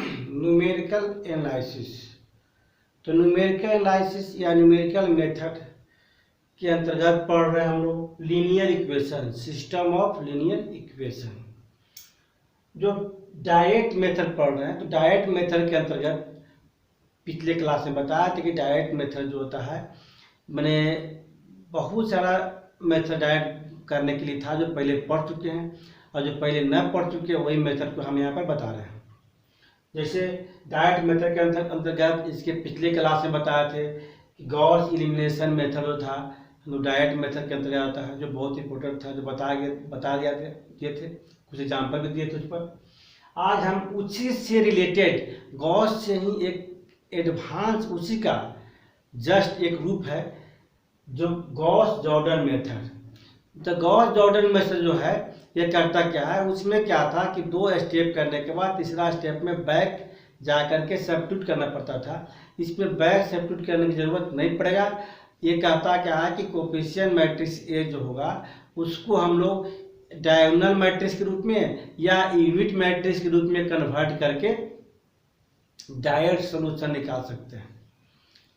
Numerical analysis. तो numerical analysis या numerical method के अंतर्गत पढ़ रहे हैं हम लोग linear equation, system of linear equation. जो डायरेक्ट मेथड पढ़ रहे हैं, तो डायरेक्ट मेथड के अंतर्गत पिछले क्लास में बताया था कि डायरेक्ट मेथड जो होता है, मैंने बहुत सारा मेथड डायरेक्ट करने के लिए था जो पहले पढ़ चुके हैं, और जो पहले न पढ़ चुके हैं वही मेथड को हम यहाँ पर बता रहे हैं। जैसे डायरेक्ट मेथड के अंतर्गत इसके पिछले क्लास में बताए थे कि गॉस एलिमिनेशन मेथड जो था वो डायरेक्ट मेथड के अंतर्गत आता है, जो बहुत इंपॉर्टेंट था, जो बता दिए थे, कुछ एग्जाम्पल भी दिए थे उस पर। आज हम उसी से रिलेटेड गॉस से ही एक एडवांस उसी का जस्ट एक रूप है जो गॉस जॉर्डन मेथड। तो गॉस जॉर्डन मेथड जो है ये करता क्या है, उसमें क्या था कि 2 स्टेप करने के बाद तीसरा स्टेप में बैक जा करके सब्स्टिट्यूट करना पड़ता था। इसमें बैक सब्स्टिट्यूट करने की जरूरत नहीं पड़ेगा। ये कहता क्या है कि कोफिशिएंट मैट्रिक्स ए जो होगा उसको हम लोग डायगोनल मैट्रिक्स के रूप में या यूनिट मैट्रिक्स के रूप में कन्वर्ट करके डायरेक्ट सॉल्यूशन निकाल सकते हैं,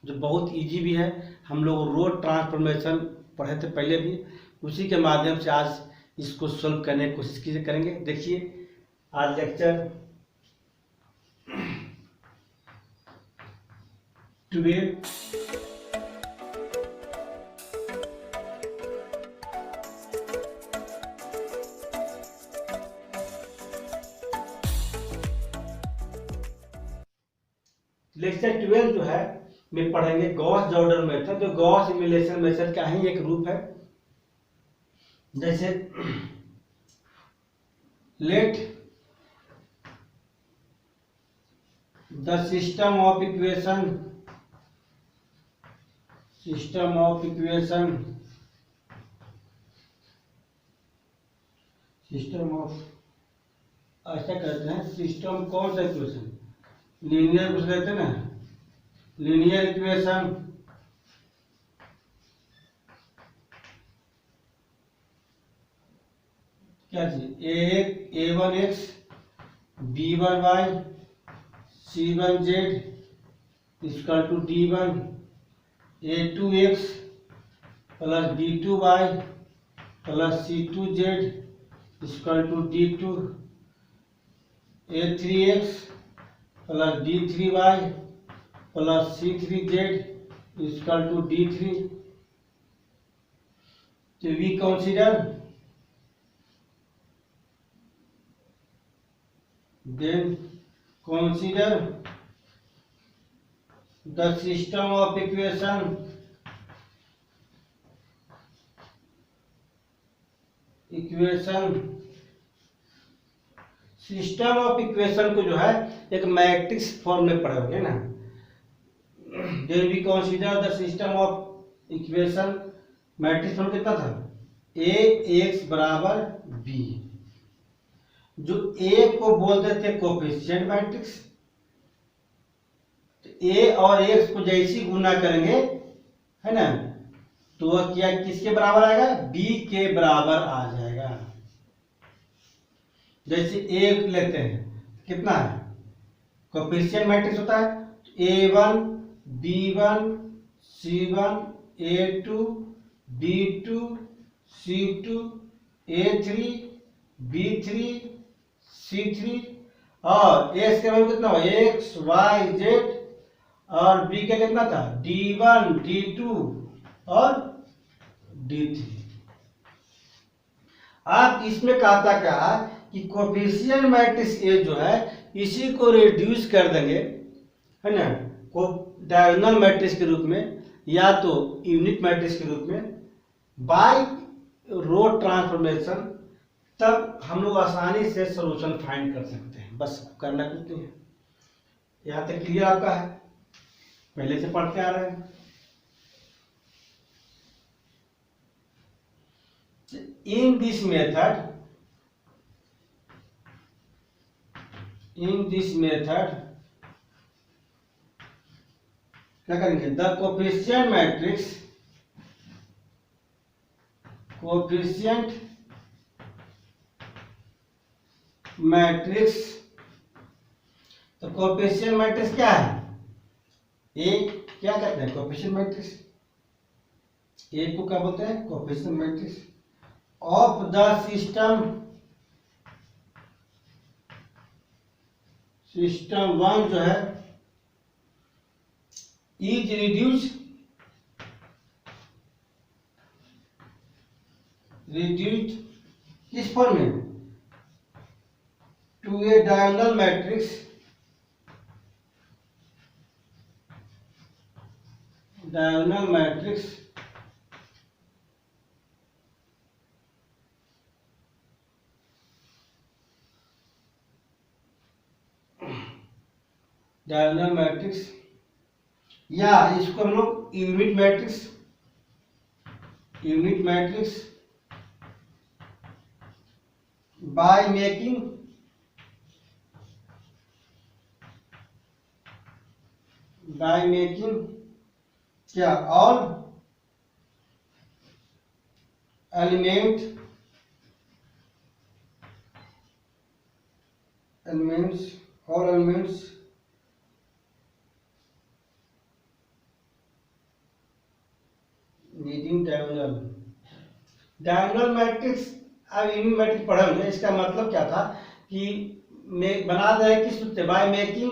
जो बहुत इजी भी है। हम लोग रो ट्रांसफॉर्मेशन पढ़े थे पहले भी, उसी के माध्यम से आज इसको सोल्व करने की कोशिश करेंगे। देखिए आज लेक्चर 12 लेक्चर 12 जो है में पढ़ेंगे गॉस जॉर्डन मेथड, जो गॉस एलिमिनेशन मेथड का ही एक रूप है। जैसे let the system of equation ऐसा कहते हैं, सिस्टम कौन सा इक्वेशन, लीनियर कुछ कहते हैं ना, लीनियर इक्वेशन क्या चीज, a1x b1y c1z equal to d1 a2x plus b2y plus c2z equal to d2 a3x plus d3y plus c3z equal to d3। तो we consider then consider the system of equation system of equation को जो है एक matrix form में पढ़े होंगे ना। then we consider the system of equation, matrix form कितना था, ax बराबर b, जो ए को बोलते थे कोफिशिएंट मैट्रिक्स। तो ए और एक्स को जैसी गुना करेंगे है ना, तो वह क्या किसके बराबर आएगा, बी के बराबर आ जाएगा। जैसे ए लेते हैं कितना है, कोफिशिएंट मैट्रिक्स होता है a1 b1 c1 a2 b2 c2 a3 b3 c3 और एक्स के वैल्यू कितना हुआ, एक्स वाई जेड, और बी का कितना था, d1 d2 और d3। आप इसमें कहता क्या कि कोफिशिएंट मैट्रिक्स ए जो है इसी को रिड्यूस कर देंगे है ना, को डायगोनल मैट्रिक्स के रूप में या तो यूनिट मैट्रिक्स के रूप में बाय रो ट्रांसफॉर्मेशन, तब हम लोग आसानी से सॉल्यूशन फाइंड कर सकते हैं। बस करना कुछ नहीं है। यहाँ तक क्लियर आपका है, पहले से पढ़ते आ रहे हैं। इन दिस मेथड क्या करेंगे, द कोफिशिएंट मैट्रिक्स तो कोएफिशिएंट मैट्रिक्स क्या है? ए क्या कहते हैं? Coefficient matrix. ए को क्या बोलते हैं? Coefficient matrix of the system 1 जो है इज रिड्यूस्ड किस फॉर्म में? To a diagonal matrix diagonal matrix या इसको हम लोग यूनिट मैट्रिक्स बाय मेकिंग क्या all elements needing diagonal matrix. अब यूनिट मैट्रिक्स पढ़ेंगे, इसका मतलब क्या था कि बना रहे किस रूप से? By making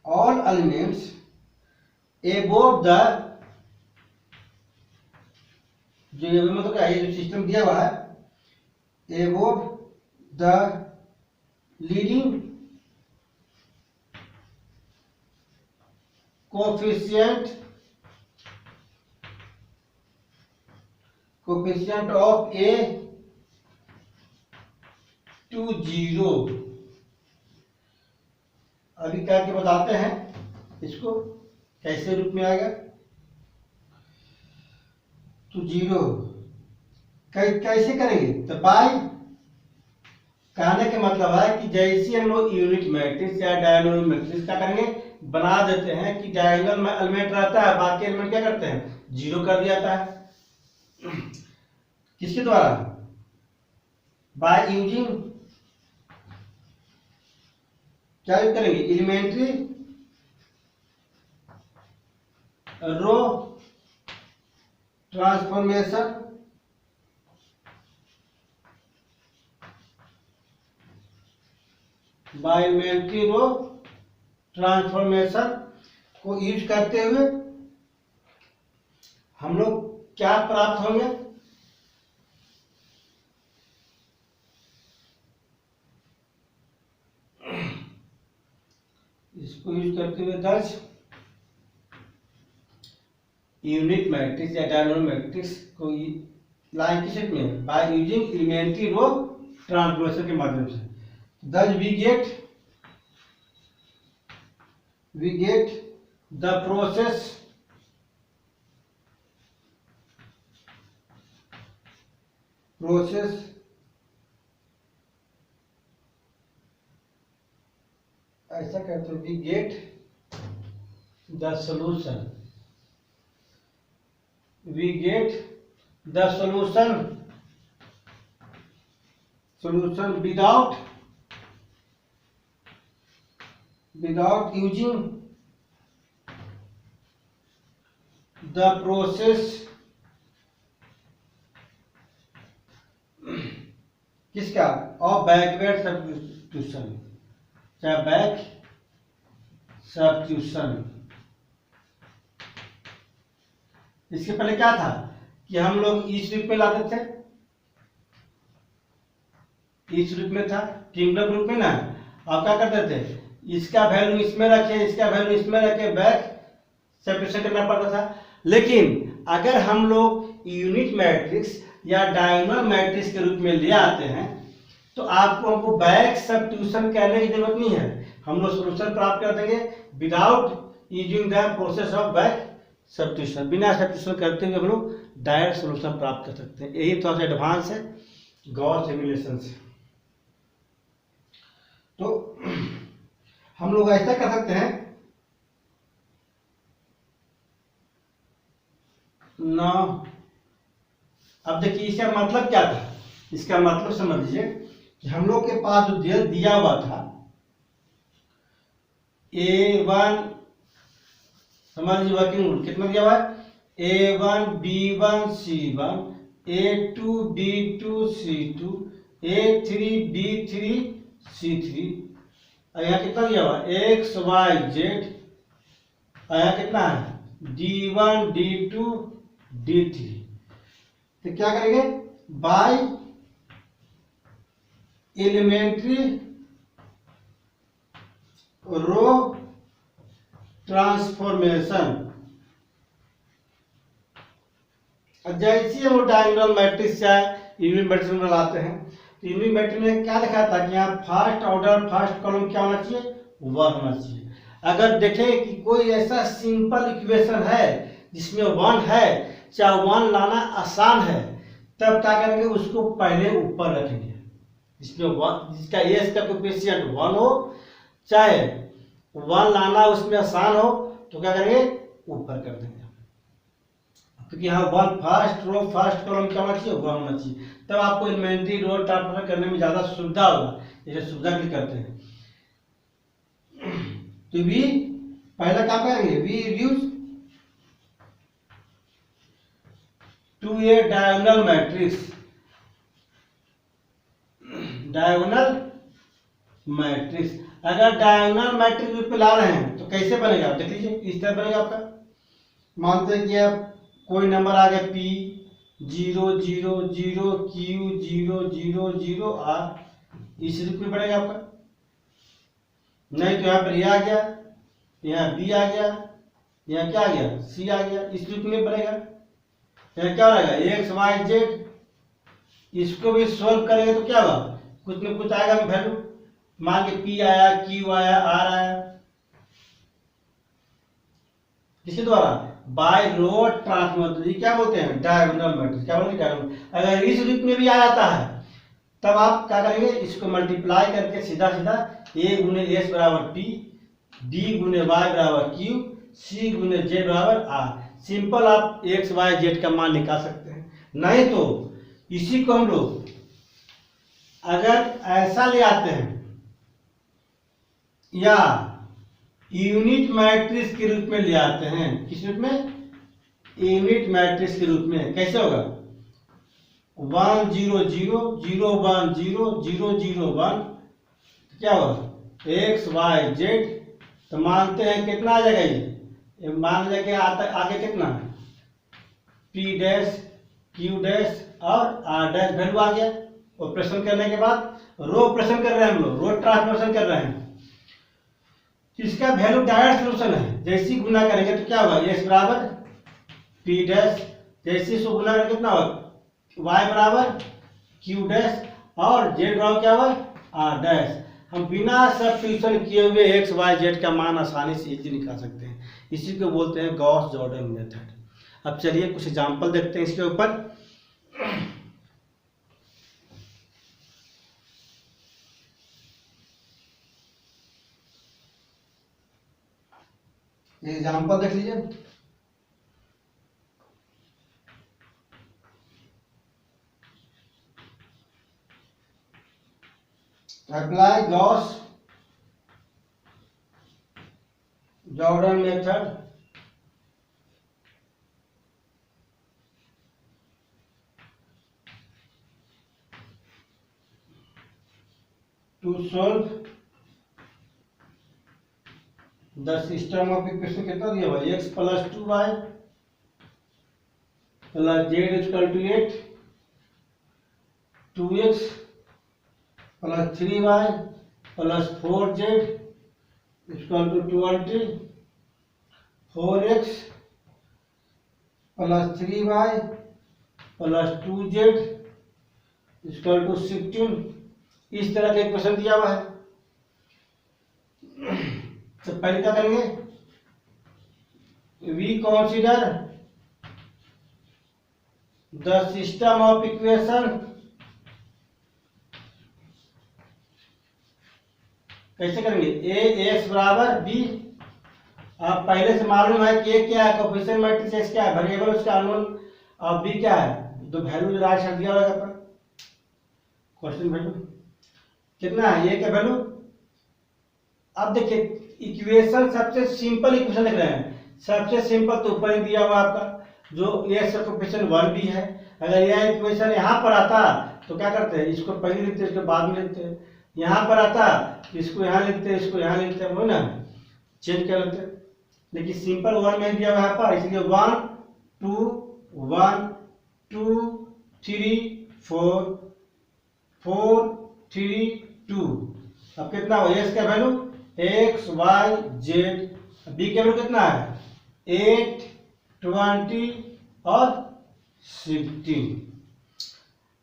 all elements above the, जो ये मतलब क्या है, ये जो सिस्टम दिया हुआ है, above the leading coefficient of A to 0। अभी करके बताते हैं इसको कैसे रूप में आएगा। टू 0 कैसे करेंगे? तो बाय, कहने का मतलब है कि जैसे हम लोग यूनिट मैट्रिक्स या डायगोनल मैट्रिक्स क्या करेंगे? बना देते हैं कि डायगोनल में एलिमेंट रहता है, बाकी एलिमेंट क्या करते हैं? 0 कर दिया जाता है। किसके द्वारा? बाय यूजिंग, क्या यूज करेंगे? Elementary row transformation by elementary row transformation को यूज करते हुए हम लोग क्या प्राप्त होंगे? इसको यूज करते हुए दर्ज यूनिट मैट्रिक्स या डायगोनल मैट्रिक्स को लाइन किस में? By using elementary row transformation के माध्यम से। Thus we get the process ऐसा कहते हैं, we get the solution without using the process किसका? ऑफ बैकवर्ड सब्स्टिट्यूशन, चाहे बैक सब्स्टिट्यूशन। इसके पहले क्या था कि हम लोग इस रूप में लाते थे, इस रूप में था किंगडम रूप में ना। अब क्या करते थे? इसका वैल्यू इसमें रखे, इसका वैल्यू इसमें रखे, बैक सब्स्टिट्यूशन करना पड़ता था। लेकिन अगर हम लोग यूनिट मैट्रिक्स या डायगोनल मैट्रिक्स के रूप में ले आते हैं तो हमको बैक सब्स्टिट्यूशन करने की जरूरत नहीं है। हम लोग सोल्यूशन प्राप्त कर देंगे without using the process of back substitution. बिना सब्स्टिट्यूशन करते हुए हम लोग डायरेक्ट सोल्यूशन प्राप्त कर सकते हैं। यही थोड़ा सा एडवांस है गॉस एलिमिनेशन से। तो हम लोग ऐसा कर सकते हैं ना। अब देखिए इसका मतलब क्या था? इसका मतलब समझ लीजिए कि हम लोग के पास जो दिया हुआ था A1, समझ लीजिए वर्किंग रूल कितना दिया हुआ है, A1 B1 C1 A2 B2 C2 A3 B3 C3, और यहाँ कितना दिया हुआ है X Y Z, और यहाँ कितना है D1 D2 D3। तो क्या करेंगे, बाय एलिमेंट्री रो ट्रांसफॉर्मेशन, जैसे हम डायगोनल मैट्रिक्स से यूनिट मैट्रिक्स में लाते हैं, तो यूनिट मैट्रिक्स में क्या लिखा था कि यहाँ फर्स्ट ऑर्डर फर्स्ट कॉलम क्या होना चाहिए, 1 होना चाहिए। अगर देखें कि कोई ऐसा सिंपल इक्वेशन है जिसमें 1 है, चाहे 1 लाना आसान है, तब क्या करेंगे, उसको पहले ऊपर रखेंगे। जिसमें 1, जिसका एस का कोएफिशिएंट 1 हो, चाहे 1 लाना उसमें आसान हो, तो क्या करेंगे, ऊपर कर देंगे। क्योंकि यहाँ 1 फर्स्ट रो फर्स्ट कॉलम क्या होना चाहिए, 1 होना चाहिए, तब आपको इन्वेंट्री रो ट्रांसफर करने में ज्यादा सुविधा होगा, जैसे सुविधा के लिए करते हैं। तो वी पहला काम करेंगे, we reduce to a diagonal matrix, diagonal matrix. अगर डायगोनल मैट्रिक्स रूप में ला रहे हैं तो कैसे बनेगा, आप देख लीजिए, इस तरह बनेगा आपका। मानते हैं कि आप कोई नंबर आ गया P 0 0 0 Q 0 0 0 R, इस रूप में बनेगा आपका। नहीं तो यहाँ पर ये आ गया, यहाँ B आ गया, यहाँ क्या आ गया, C आ गया, इस रूप में बनेगा। यहाँ क्या रहेगा X Y Z, इसको भी सोल्व करेंगे तो क्या होगा, कुछ न कुछ आएगा वैल्यू। मान के P आया, Q आया, R आया, किसके द्वारा, बाय रो ट्रांसफॉर्मेशन। ये क्या बोलते हैं, डायगोनल मैट्रिक्स। क्या बोलते हैं, डायगोनल। अगर इस रूप में भी आ जाता है, तब आप क्या करेंगे, इसको मल्टीप्लाई करके सीधा सीधा A गुने S बराबर P, D गुने Y बराबर Q, C गुने Z बराबर R। सिंपल आप X Y Z का मान निकाल सकते हैं। नहीं तो इसी को हम लोग अगर ऐसा ले आते हैं, या यूनिट मैट्रिक्स के रूप में ले आते हैं, किस रूप में, यूनिट मैट्रिक्स के रूप में, कैसे होगा, 1 0 0 0 1 0 0 0 1, क्या होगा X Y Z। तो मानते हैं कितना आ जाएगा, ये मान लीजिए आता आगे कितना, P डैश Q डैश और R डैश वैल्यू आ गया। ऑपरेशन करने के बाद रो ऑपरेशन कर रहे हैं हम लोग, रो ट्रांसफॉर्मेशन कर रहे हैं, इसका वैल्यू डायरेक्ट सोल्यूशन है। जैसे गुना करेंगे तो क्या होगा, x बराबर P डैश, जैसे इसको गुना करेंगे कितना होगा, y बराबर Q डैश और z बराबर क्या होगा, R डैश। हम बिना सब्स्टिट्यूशन किए हुए x y z का मान आसानी से इजीली निकाल सकते हैं। इसी को बोलते हैं गॉस जॉर्डन मेथड। अब चलिए कुछ एग्जांपल देखते हैं इसके ऊपर। एग्जांपल देख लीजिए। Apply Gauss Jordan method to solve the system of equation. कितना दिया हुआ, x plus 2y plus z equal to 8, 2x plus 3y plus 4z equal to 20, 4x plus 3y plus 2z equal to 16। इस तरह का equation दिया हुआ है। तो पहले क्या करेंगे, we consider the system of equation. कैसे करेंगे, ए एक्स बराबर बी। आप पहले से मालूम है कि ए क्या है, कोएफिशिएंट मैट्रिक्स एक्स क्या है, वेरिएबल उसका अननोन, और बी क्या है, दो वैल्यू जो राइट साइड दिया हुआ है क्वेश्चन वैल्यू। कितना है ये का वैल्यू। अब देखिए इक्वेशन सबसे सिंपल इक्वेशन लिख रहे हैं, सबसे सिंपल तो ऊपर ही दिया हुआ आपका जो एक्स का कोएफिशिएंट 1 भी है। अगर यह इक्वेशन यहाँ पर आता तो क्या करते हैं, इसको पहले लिखते हैं इसको बाद में लिखते हैं। यहाँ पर आता इसको यहाँ लिखते हैं इसको यहाँ लिखते हैं, वो ना चेंज कर लेते हैं। लेकिन सिंपल 1 में दिया हुआ है यहाँ पर, इसलिए 1 2 1 2 3 4 4 3 2। अब कितना हो एक्स का value X Y Z, B का वैल्यू कितना है 8 20 और 16।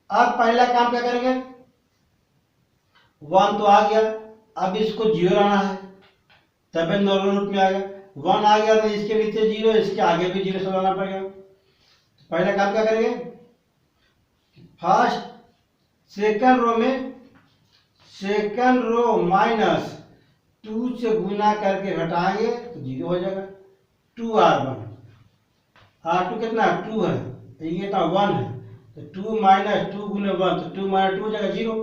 अब पहला काम क्या करेंगे, 1 तो आ गया, अब इसको 0 लाना है तब नॉर्मल रूप में आ गया। 1 आ गया तो इसके नीचे 0, इसके आगे भी 0 से लाना पड़ेगा। पहला काम क्या करेंगे, फर्स्ट सेकंड रो में सेकंड रो माइनस 2 से गुना करके घटाएंगे तो 0 हो जाएगा। 2r1 r2 कितना 2 है, ये कितना 1 है, तो 2 माइनस 2 गुने 1 तो 2 माइनस 2 हो जाएगा 0।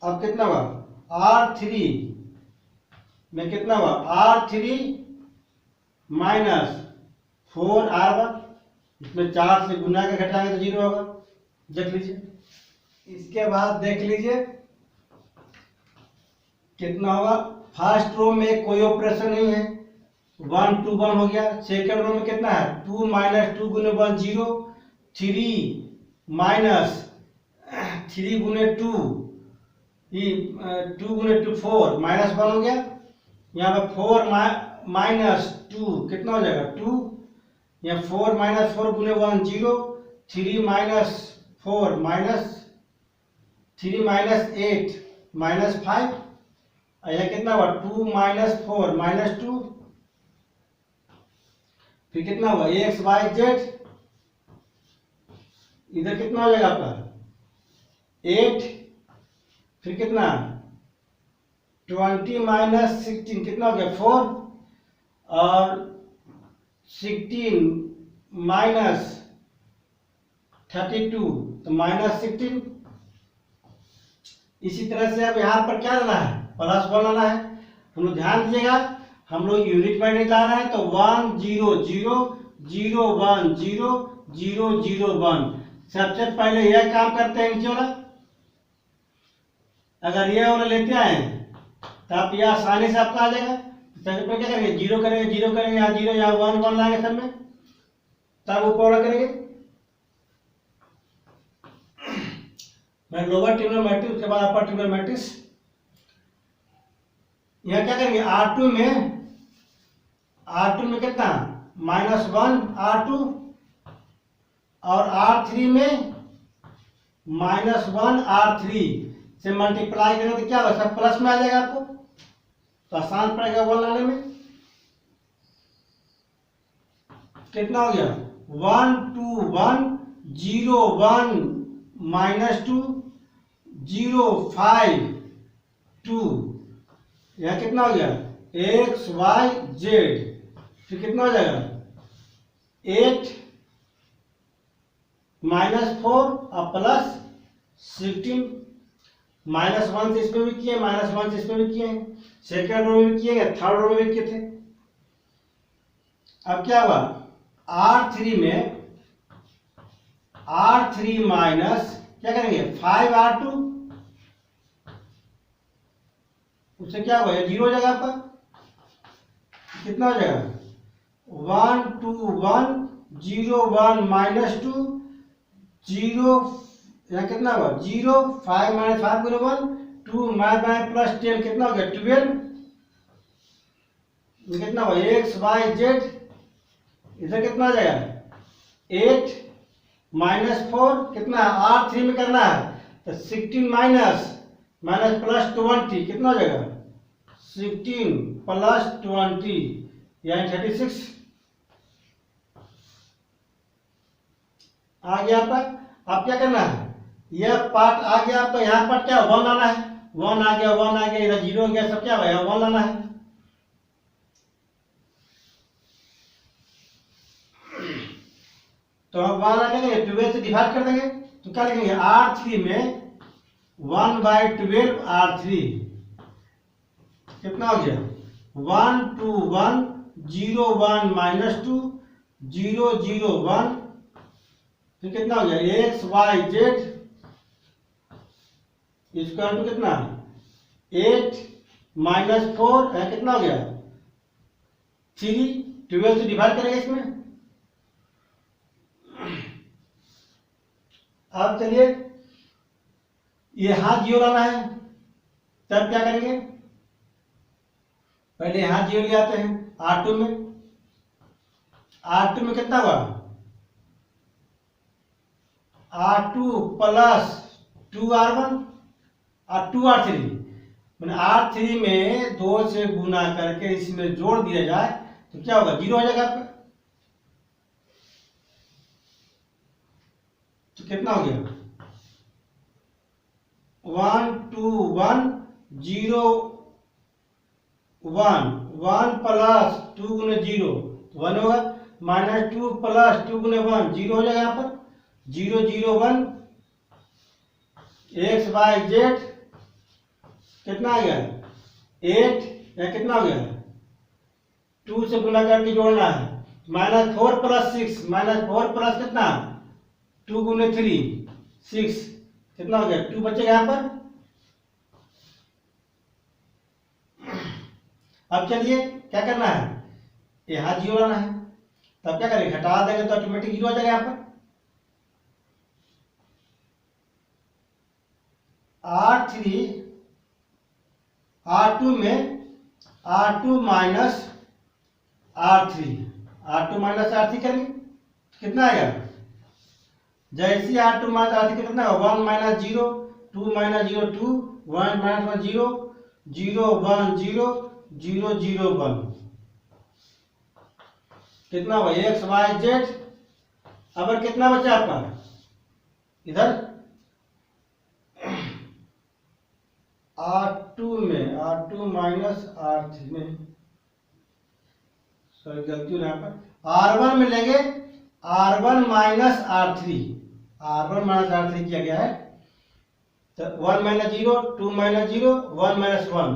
अब कितना हुआ r3 में कितना हुआ r3 माइनस 4r1, इसमें 4 से गुना के घटाएंगे तो 0 होगा, देख लीजिए। इसके बाद देख लीजिए कितना होगा, फर्स्ट रो में कोई ऑपरेशन नहीं है 1 2 1 हो गया। सेकंड रो में कितना है 2 माइनस 2 गुने 1 0, 3 माइनस 3 गुने 2 2 गुने 2 4 माइनस 1 हो गया। यहाँ पे 4 माइनस 2 कितना हो जाएगा 2, यहाँ 4 माइनस 4 गुने 1 0, 3 माइनस 4 माइनस 3 माइनस 8 माइनस 5, यह कितना हुआ 2 माइनस 4 माइनस 2, फिर कितना हुआ एक्स वाई जेड, इधर कितना हो जाएगा आपका 8, फिर कितना 20 माइनस 16 कितना हो गया 4, और 16 माइनस 32 तो माइनस 16। इसी तरह से अब यहाँ पर क्या लाना है प्लस 1 लाना है। हम लोग ध्यान दीजिएगा, हम लोग यूनिट में नहीं ला रहे हैं तो 1 0 0 0 1 0 0 0 1। सबसे पहले यह काम करते हैं नीचे वाला, अगर यह वाला लेते आए तो आप यह आसानी से आपका आ जाएगा। सबसे पहले क्या करेंगे 0 करेंगे, 0 करेंगे, यहाँ 0 यहाँ 1 1 लाएंगे सब में, तब ऊपर वाला करेंगे मैं लोअर ट्रिगोनल मैट्रिक्स, उसके बाद अपर ट्रिगोनल मैट्रिक्स। यह क्या करेंगे R2 में कितना -1 R2, और R3 में -1 R3 से मल्टीप्लाई करेंगे तो क्या होगा सब प्लस में आ जाएगा आपको, तो आसान पड़ेगा 1 लाने में। कितना हो गया 1 2 1 0 1 -2 0 5 2, यह कितना हो गया एक्स वाई जेड, फिर कितना हो जाएगा 8 -4 और प्लस 16। -1 से इसमें भी किए, -1 से इसमें भी किए, सेकेंड रो में भी किए, थर्ड रो में भी किए थे। अब क्या हुआ R3 माइनस क्या करेंगे 5 R2, उससे क्या होगा 0 हो जाएगा आपका, कितना हो जाएगा 1 2 1 0 1 -2 0, यहाँ कितना हुआ 0 5 -5 गुने 1 2 माइनस प्लस 10 कितना हो गया 12। कितना हुआ एक्स वाई जेड, इधर कितना आ जाएगा 8 -4 कितना R3 में करना है तो 16 माइनस प्लस 20 कितना हो जाएगा 16 प्लस 20 यानी 36 आ गया आपका। अब क्या करना है यह पार्ट आ गया आपका, यहाँ पर क्या 1 लाना है, 1 आ गया 1 आ गया, इधर 0 हो गया, सब क्या हुआ 1 लाना है। तो हम 1 आ जाएंगे 12 से डिवाइड कर देंगे तो क्या लिखेंगे R3 में 1/12 R3 कितना हो गया 1 2 1 0 1 -2 0 0 1 फिर कितना हो गया x y z equal to कितना 8 -4 है कितना हो गया 3 12 से डिवाइड करेंगे इसमें। अब चलिए यहां 0 लाना है तब क्या करेंगे पहले यहां 0 ले आते हैं R2 में कितना हुआ R2 प्लस 2R1 और 2R3 मैंने R3 में 2 से गुना करके इसमें जोड़ दिया जाए तो क्या होगा 0 हो जाएगा आपका। तो कितना हो गया 1 2 1 0 1 1 प्लस 2 गुने 0 1 होगा -2 प्लस 2 गुने 1 0 हो जाएगा यहाँ पर 0 0 1 x y z कितना आ गया 8 या कितना हो गया 2 से गुना करके जोड़ना है -4 प्लस 6 -4 प्लस कितना 2 गुने 3 6 कितना हो गया 2 बचेगा यहाँ पर। अब चलिए क्या करना है यहाँ 0 लाना है तब क्या करेंगे घटा देंगे तो ऑटोमेटिक 0 आ जाएगा यहाँ पर। R3 R2 में R2 माइनस R3 करेंगे कितना आएगा जैसे R2 माइनस R3 कितना 1 माइनस 0 2 माइनस 0 2 1 माइनस 0 0 1 0 0 0 1 कितना हुआ x y z। अब कितना बचा आपका इधर R2 माइनस R3 में सॉरी गलती यहाँ पर R1 में लेंगे R1 माइनस R3 किया गया है तो 1 माइनस 0 2 माइनस 0 1 माइनस 1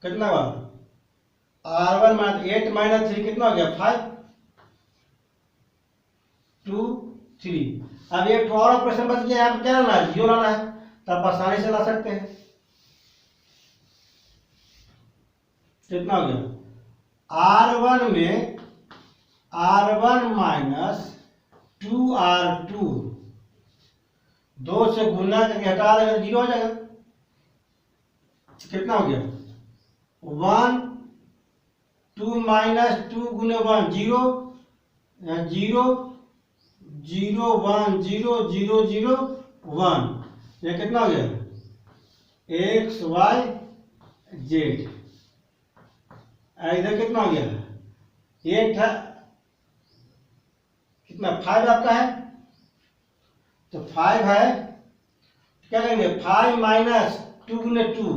कितना हुआ R1 माइनस 8 माइनस 3 कितना हो गया 5 2 3। अब एक और ऑपरेशन बच गया यहाँ पर क्या लाना है 0 लाना है तब आसानी से ला सकते हैं कितना हो गया R1 में R1 माइनस 2R2 2 से गुना करके हटा देगा 0 हो जाएगा कितना हो गया 1 2 माइनस 2 गुने 1 0 0 0 1 0 0 0 1 ये कितना हो गया x y z। इधर कितना हो गया 8 है कितना 5 आपका है तो 5 है क्या करेंगे 5 माइनस 2 गुने 2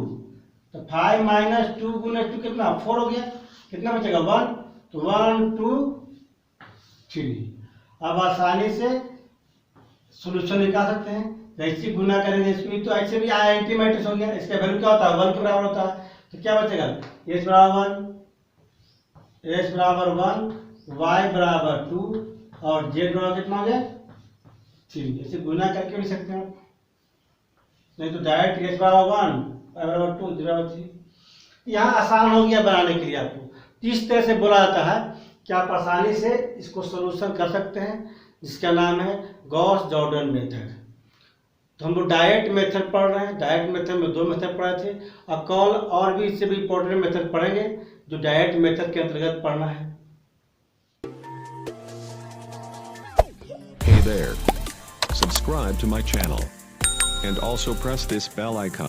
तो 5 माइनस 2 गुने 2 कितना 4 हो गया कितना बचेगा 1 तो 1 2 3। अब आसानी से सॉल्यूशन निकाल सकते हैं जैसे गुना करेंगे इसमें तो ऐसे भी आईएनटी मैट्रिक्स हो गया इसका वैल्यू क्या होता है 1 के बराबर होता है तो क्या बचेगा x बराबर 1 y बराबर 2 और z बराबर कितना हो गया 3। ऐसे गुना करके भी सकते हैं नहीं तो डायरेक्ट x बराबर 1 y बराबर 2 z बराबर 3। यहाँ आसान हो गया बनाने के लिए आपको इस तरह से बोला जाता है कि आप आसानी से इसको सोल्यूशन कर सकते हैं जिसका नाम है गॉस जॉर्डन मेथड। तो हम लोग डायरेक्ट मेथड पढ़ रहे हैं डायरेक्ट मेथड में 2 मेथड पढ़े थे और कल और भी इससे भी इम्पोर्टेंट मेथड पढ़ेंगे जो डायरेक्ट मेथड के अंतर्गत पढ़ना है। Hey there. Subscribe to my channel and also press this bell icon.